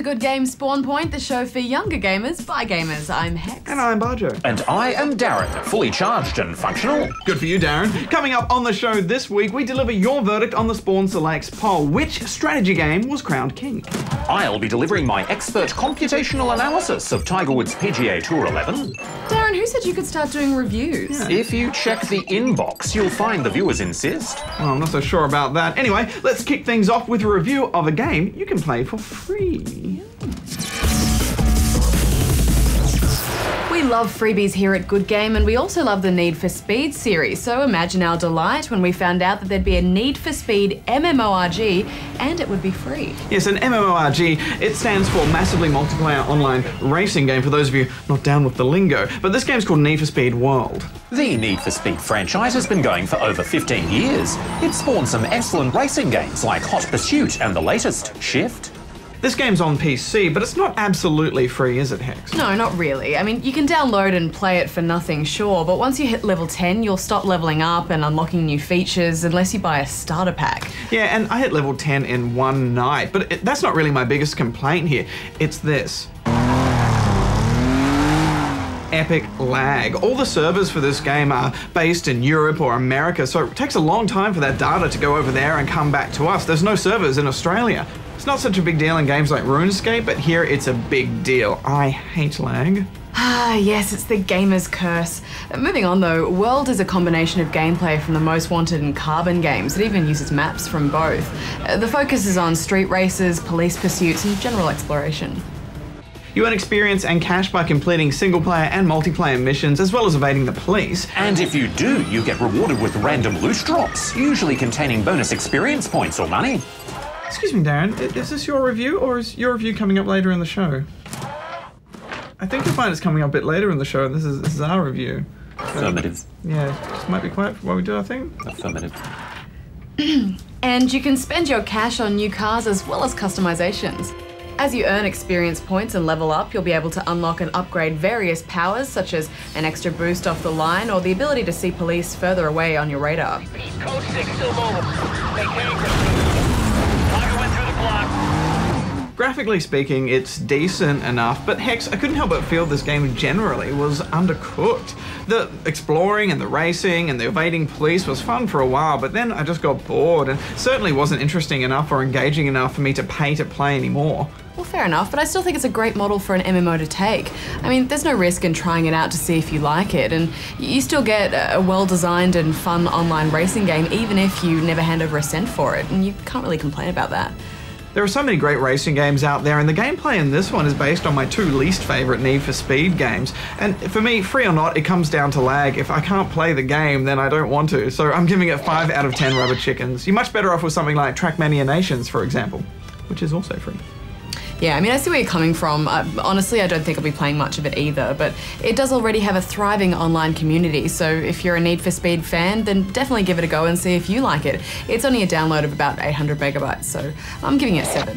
Good Game Spawn Point, the show for younger gamers by gamers. I'm Hex. And I'm Bajo. And I am Darren, fully charged and functional. Good for you, Darren. Coming up on the show this week, we deliver your verdict on the Spawn Selects poll. Which strategy game was crowned king? I'll be delivering my expert computational analysis of Tiger Woods PGA Tour 11. Darren, who said you could start doing reviews? Yeah. If you check the inbox, you'll find the viewers insist. Well, I'm not so sure about that. Anyway, let's kick things off with a review of a game you can play for free. We love freebies here at Good Game, and we also love the Need for Speed series, so imagine our delight when we found out that there'd be a Need for Speed MMORG and it would be free. Yes, an MMORG, it stands for Massively Multiplayer Online Racing Game, for those of you not down with the lingo, but this game's called Need for Speed World. The Need for Speed franchise has been going for over 15 years. It's spawned some excellent racing games like Hot Pursuit and the latest, Shift. This game's on PC, but it's not absolutely free, is it, Hex? No, not really. I mean, you can download and play it for nothing, sure, but once you hit level 10, you'll stop leveling up and unlocking new features unless you buy a starter pack. Yeah, and I hit level 10 in one night, but that's not really my biggest complaint here. It's this. Epic lag. All the servers for this game are based in Europe or America, so it takes a long time for that data to go over there and come back to us. There's no servers in Australia. It's not such a big deal in games like RuneScape, but here it's a big deal. I hate lag. Ah, yes, it's the gamer's curse. Moving on though, World is a combination of gameplay from the Most Wanted and Carbon games. It even uses maps from both. The focus is on street races, police pursuits, and general exploration. You earn experience and cash by completing single-player and multiplayer missions, as well as evading the police. And if you do, you get rewarded with random loot drops, usually containing bonus experience points or money. Excuse me, Darren, is this your review, or is your review coming up later in the show? I think you'll find it's coming up a bit later in the show. This is our review. Affirmative. Yeah, just might be quiet while we do our thing. Affirmative. And you can spend your cash on new cars as well as customizations. As you earn experience points and level up, you'll be able to unlock and upgrade various powers, such as an extra boost off the line or the ability to see police further away on your radar. Code 6 still mobile. Maintaining pursuit. Tiger went through the block. Graphically speaking, it's decent enough, but Hex, I couldn't help but feel this game generally was undercooked. The exploring and the racing and the evading police was fun for a while, but then I just got bored and certainly wasn't interesting enough or engaging enough for me to pay to play anymore. Well, fair enough, but I still think it's a great model for an MMO to take. I mean, there's no risk in trying it out to see if you like it, and you still get a well-designed and fun online racing game even if you never hand over a cent for it, and you can't really complain about that. There are so many great racing games out there, and the gameplay in this one is based on my two least favourite Need for Speed games. And for me, free or not, it comes down to lag. If I can't play the game, then I don't want to. So I'm giving it 5 out of 10 rubber chickens. You're much better off with something like Trackmania Nations, for example, which is also free. Yeah, I mean, I see where you're coming from. Honestly, I don't think I'll be playing much of it either, but it does already have a thriving online community, so if you're a Need for Speed fan, then definitely give it a go and see if you like it. It's only a download of about 800 megabytes, so I'm giving it 7.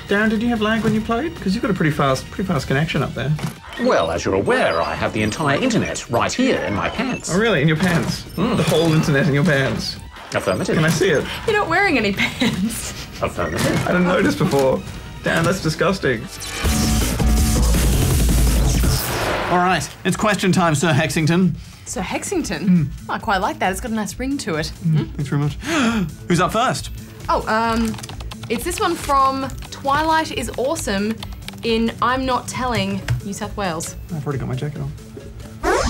Darren, did you have lag when you played? Because you've got a pretty fast connection up there. Well, as you're aware, I have the entire internet right here in my pants. Oh really? In your pants? The whole internet in your pants? Affirmative. Can I see it? You're not wearing any pants. Affirmative. I didn't notice before. Damn, that's disgusting. All right, it's question time, Sir Hexington. Sir Hexington? I quite like that. It's got a nice ring to it. Thanks very much. Who's up first? Oh, it's this one from Twilight is Awesome in I'm Not Telling, New South Wales. I've already got my jacket on.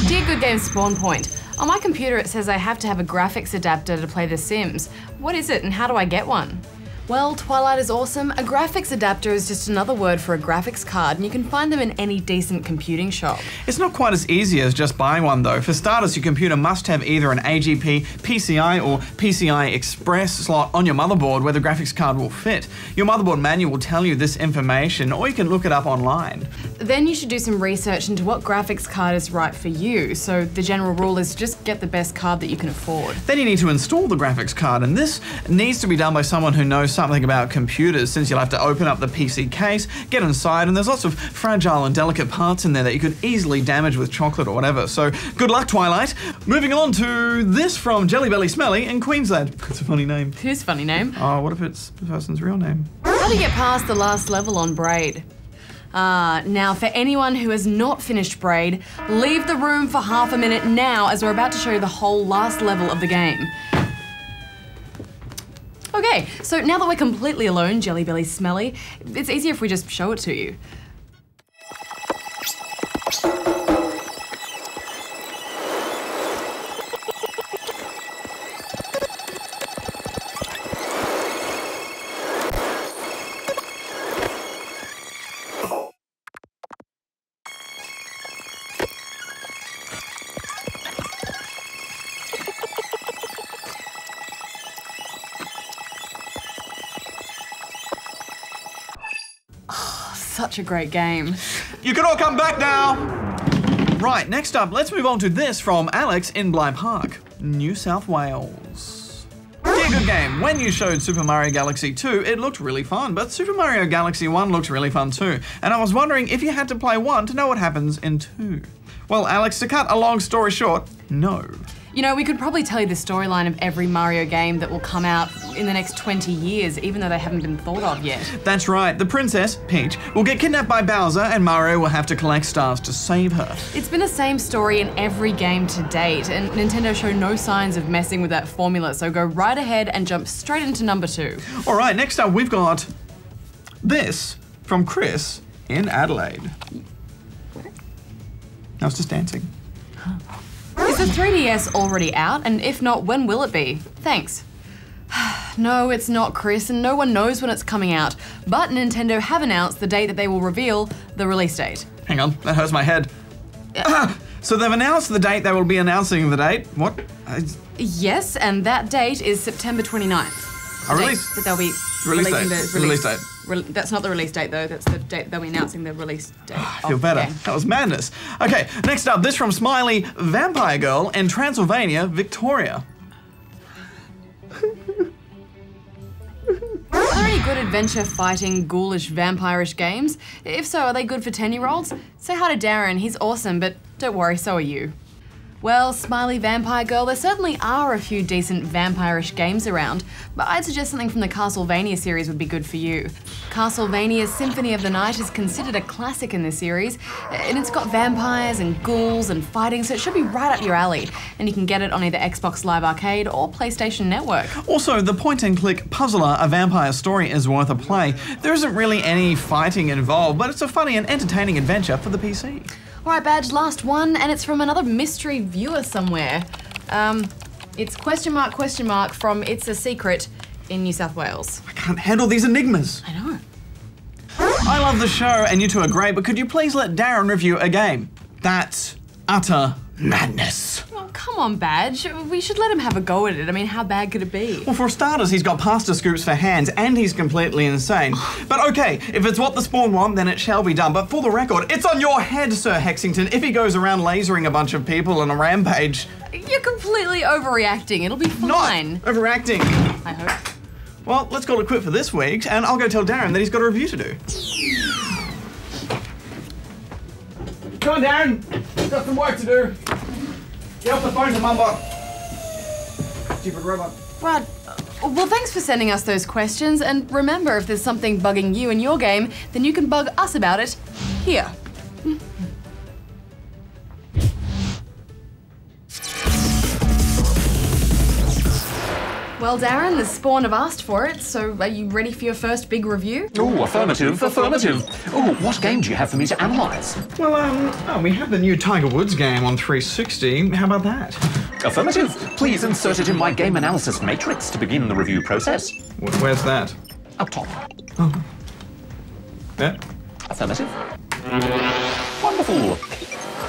Dear Good Game Spawn Point, on my computer it says I have to have a graphics adapter to play The Sims. What is it and how do I get one? Well, Twilight is Awesome. A graphics adapter is just another word for a graphics card, and you can find them in any decent computing shop. It's not quite as easy as just buying one though. For starters, your computer must have either an AGP, PCI or PCI Express slot on your motherboard where the graphics card will fit. Your motherboard manual will tell you this information, or you can look it up online. Then you should do some research into what graphics card is right for you. So the general rule is just get the best card that you can afford. Then you need to install the graphics card, and this needs to be done by someone who knows something about computers, since you'll have to open up the PC case, get inside, and there's lots of fragile and delicate parts in there that you could easily damage with chocolate or whatever. So good luck, Twilight. Moving on to this from Jelly Belly Smelly in Queensland. It's a funny name. Whose funny name? Oh, what if it's the person's real name? How do you get past the last level on Braid? Now for anyone who has not finished Braid, leave the room for half a minute now as we're about to show you the whole last level of the game. Okay, so now that we're completely alone, Jelly Belly Smelly, it's easier if we just show it to you. Such a great game. You can all come back now! Right, next up, let's move on to this from Alex in Bligh Park, New South Wales. Dear Good Game, when you showed Super Mario Galaxy 2, it looked really fun, but Super Mario Galaxy 1 looked really fun too, and I was wondering if you had to play 1 to know what happens in 2. Well, Alex, to cut a long story short, no. You know, we could probably tell you the storyline of every Mario game that will come out in the next 20 years, even though they haven't been thought of yet. That's right, the princess, Peach, will get kidnapped by Bowser and Mario will have to collect stars to save her. It's been the same story in every game to date, and Nintendo show no signs of messing with that formula, so go right ahead and jump straight into number 2. All right, next up we've got this from Chris in Adelaide. I was just dancing. Is the 3DS already out? And if not, when will it be? Thanks. No, it's not, Chris, and no one knows when it's coming out. But Nintendo have announced the date that they will reveal the release date. Hang on, that hurts my head. So they've announced the date, they will be announcing the date? What? Yes, and that date is September 29th. A release? That they'll be Release releasing date. the Release date. That's not the release date though, that's the date they'll be announcing the release date. I feel better. That was madness. Okay, next up, this from Smiley Vampire Girl in Transylvania, Victoria. Are there any good adventure fighting, ghoulish, vampirish games? If so, are they good for 10-year-olds? Say hi to Darren, he's awesome, but don't worry, so are you. Well, Smiley Vampire Girl, there certainly are a few decent vampirish games around, but I'd suggest something from the Castlevania series would be good for you. Castlevania's Symphony of the Night is considered a classic in the series, and it's got vampires and ghouls and fighting, so it should be right up your alley. And you can get it on either Xbox Live Arcade or PlayStation Network. Also, the point-and-click puzzler A Vampire Story is worth a play. There isn't really any fighting involved, but it's a funny and entertaining adventure for the PC. All right, Badge, last one, and it's from another mystery viewer somewhere. It's question mark from It's a Secret in New South Wales. I can't handle these enigmas. I know. I love the show and you two are great, but could you please let Darren review a game? That's utter madness. Oh, come on, Badge. We should let him have a go at it. I mean, how bad could it be? Well, for starters, he's got pasta scoops for hands and he's completely insane. But okay, if it's what the Spawn want, then it shall be done. But for the record, it's on your head, Sir Hexington, if he goes around lasering a bunch of people on a rampage. You're completely overreacting. It'll be fine. Not overacting. I hope. Well, let's call it quit for this week, and I'll go tell Darren that he's got a review to do. Come on, Darren. Got some work to do. Get off the phone to Mumbot. Stupid robot. Right. Well, thanks for sending us those questions, and remember, if there's something bugging you in your game, then you can bug us about it here. Well, Darren, the Spawn have asked for it, so are you ready for your first big review? Oh, affirmative, affirmative. Oh, what game do you have for me to analyse? Well, we have the new Tiger Woods game on 360. How about that? Affirmative. Please insert it in my game analysis matrix to begin the review process. Where's that? Up top. Oh. Yeah. Affirmative. Wonderful.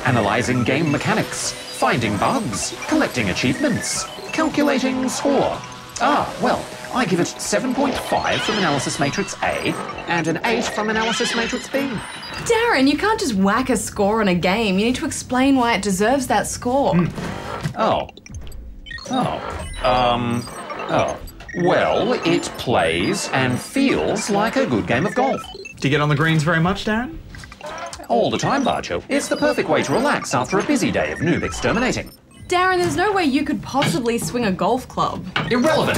Analysing game mechanics, finding bugs, collecting achievements, calculating score. Ah, well, I give it 7.5 from Analysis Matrix A and an 8 from Analysis Matrix B. Darren, you can't just whack a score on a game. You need to explain why it deserves that score. Oh. Well, it plays and feels like a good game of golf. Do you get on the greens very much, Darren? All the time, Bajo. It's the perfect way to relax after a busy day of noob exterminating. Darren, there's no way you could possibly swing a golf club. Irrelevant.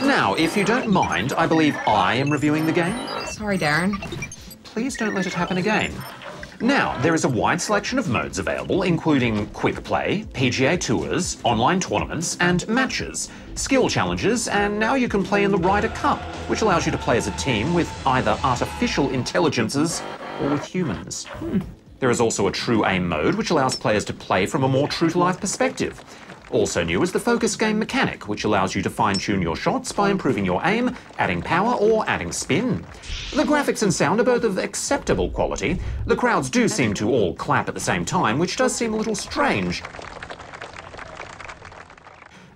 Now, if you don't mind, I believe I am reviewing the game. Sorry, Darren. Please don't let it happen again. Now, there is a wide selection of modes available, including quick play, PGA tours, online tournaments, and matches, skill challenges, and now you can play in the Ryder Cup, which allows you to play as a team with either artificial intelligences or with humans. There is also a true aim mode, which allows players to play from a more true-to-life perspective. Also new is the focus game mechanic, which allows you to fine-tune your shots by improving your aim, adding power, or adding spin. The graphics and sound are both of acceptable quality. The crowds do seem to all clap at the same time, which does seem a little strange.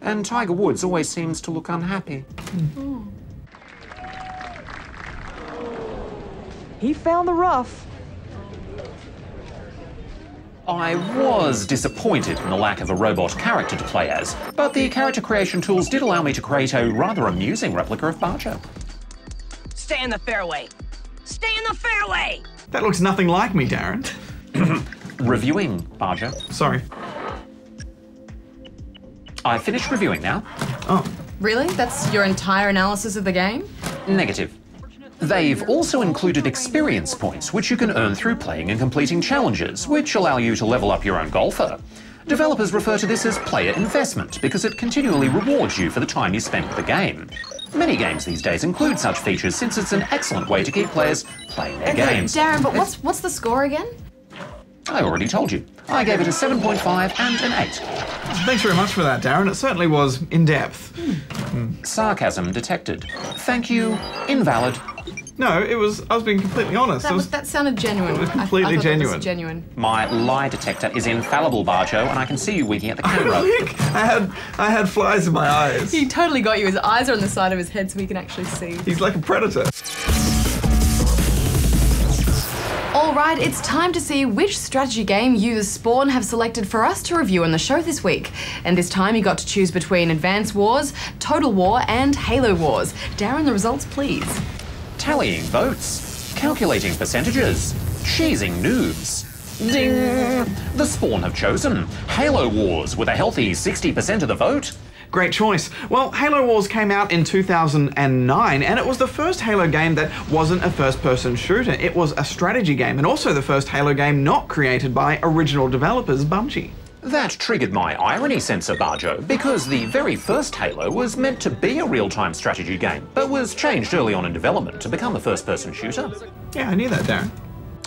And Tiger Woods always seems to look unhappy. He found the rough. I was disappointed in the lack of a robot character to play as, but the character creation tools did allow me to create a rather amusing replica of Bajo. Stay in the fairway. Stay in the fairway! That looks nothing like me, Darren. Reviewing Bajo. Sorry. I finished reviewing now. Oh. Really? That's your entire analysis of the game? Negative. They've also included experience points, which you can earn through playing and completing challenges, which allow you to level up your own golfer. Developers refer to this as player investment because it continually rewards you for the time you spend with the game. Many games these days include such features since it's an excellent way to keep players playing their games. Darren, but what's the score again? I already told you. I gave it a 7.5 and an 8. Thanks very much for that, Darren. It certainly was in-depth. Sarcasm detected. Thank you, invalid. No, I was being completely honest. That sounded genuine. It was completely I thought genuine. That was genuine. My lie detector is infallible, Bajo, and I can see you winking at the camera. I had flies in my eyes. He totally got you. His eyes are on the side of his head so he can actually see. He's like a predator. Alright, it's time to see which strategy game you, the Spawn, have selected for us to review on the show this week. And this time you got to choose between Advance Wars, Total War, and Halo Wars. Darren, the results, please. Tallying votes, calculating percentages, cheesing noobs. Ding! The Spawn have chosen Halo Wars with a healthy 60% of the vote. Great choice. Well, Halo Wars came out in 2009, and it was the first Halo game that wasn't a first-person shooter. It was a strategy game, and also the first Halo game not created by original developers Bungie. That triggered my irony sensor, Bajo, because the very first Halo was meant to be a real-time strategy game, but was changed early on in development to become a first-person shooter. Yeah, I knew that, Darren.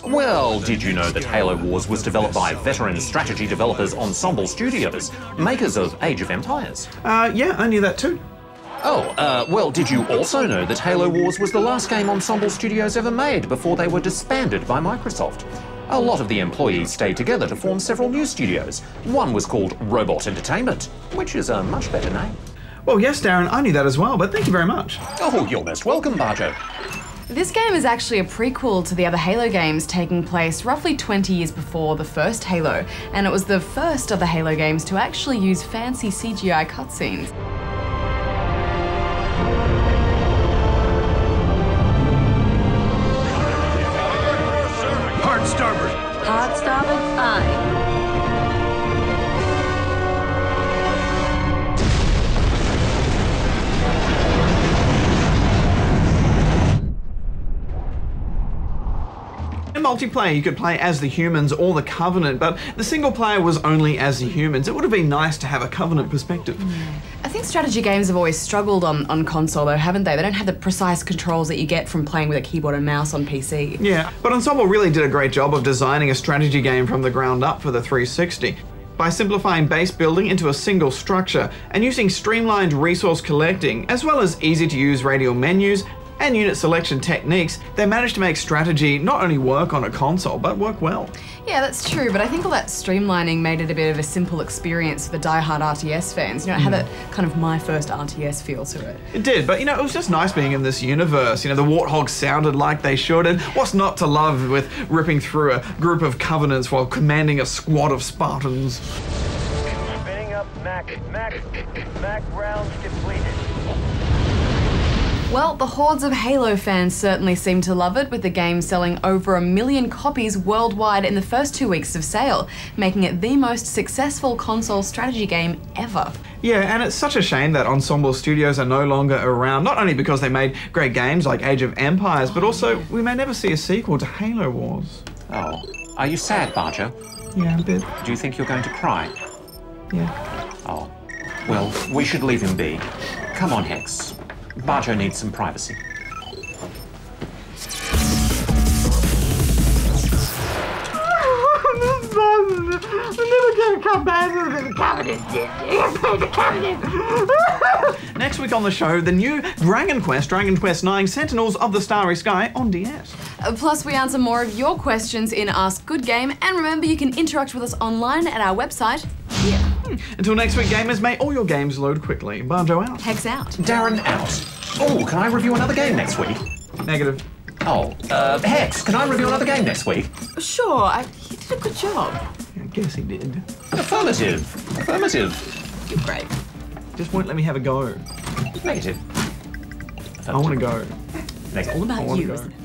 Well, did you know that Halo Wars was developed by veteran strategy developers Ensemble Studios, makers of Age of Empires? Yeah, I knew that too. Well, did you also know that Halo Wars was the last game Ensemble Studios ever made before they were disbanded by Microsoft? A lot of the employees stayed together to form several new studios. One was called Robot Entertainment, which is a much better name. Well, yes, Darren, I knew that as well, but thank you very much. Oh, you're most welcome, Bajo. This game is actually a prequel to the other Halo games, taking place roughly 20 years before the first Halo, and it was the first of the Halo games to actually use fancy CGI cutscenes. Hard starboard. Hard starboard, aye. In multiplayer, you could play as the humans or the Covenant, but the single player was only as the humans. It would have been nice to have a Covenant perspective. I think strategy games have always struggled on console though, haven't they? They don't have the precise controls that you get from playing with a keyboard and mouse on PC. Yeah, but Ensemble really did a great job of designing a strategy game from the ground up for the 360. By simplifying base building into a single structure and using streamlined resource collecting, as well as easy-to-use radial menus and unit selection techniques, they managed to make strategy not only work on a console, but work well. Yeah, that's true, but I think all that streamlining made it a bit of a simple experience for the die-hard RTS fans. You know, it had that kind of my first RTS feel to it. It did, but you know, it was just nice being in this universe. You know, the Warthogs sounded like they should, and what's not to love with ripping through a group of Covenants while commanding a squad of Spartans? Spinning up Mac rounds depleted. Well, the hordes of Halo fans certainly seem to love it, with the game selling over 1 million copies worldwide in the first 2 weeks of sale, making it the most successful console strategy game ever. Yeah, and it's such a shame that Ensemble Studios are no longer around, not only because they made great games like Age of Empires, but also we may never see a sequel to Halo Wars. Oh, are you sad, Bajo? Yeah, a bit. Do you think you're going to cry? Yeah. Oh, well, we should leave him be. Come on, Hex. Bajo needs some privacy. Next week on the show, the new Dragon Quest 9 Sentinels of the Starry Sky on DS. Plus, we answer more of your questions in Ask Good Game, and remember you can interact with us online at our website here. Until next week, gamers, may all your games load quickly. Bajo out. Hex out. Darren out. Oh, can I review another game next week? Negative. Oh, Hex, can I review another game next week? Sure, he did a good job. I guess he did. Affirmative. Affirmative. You're great. Just won't let me have a go. Negative. I want to go. Negative. All about wanna you, go. isn't it?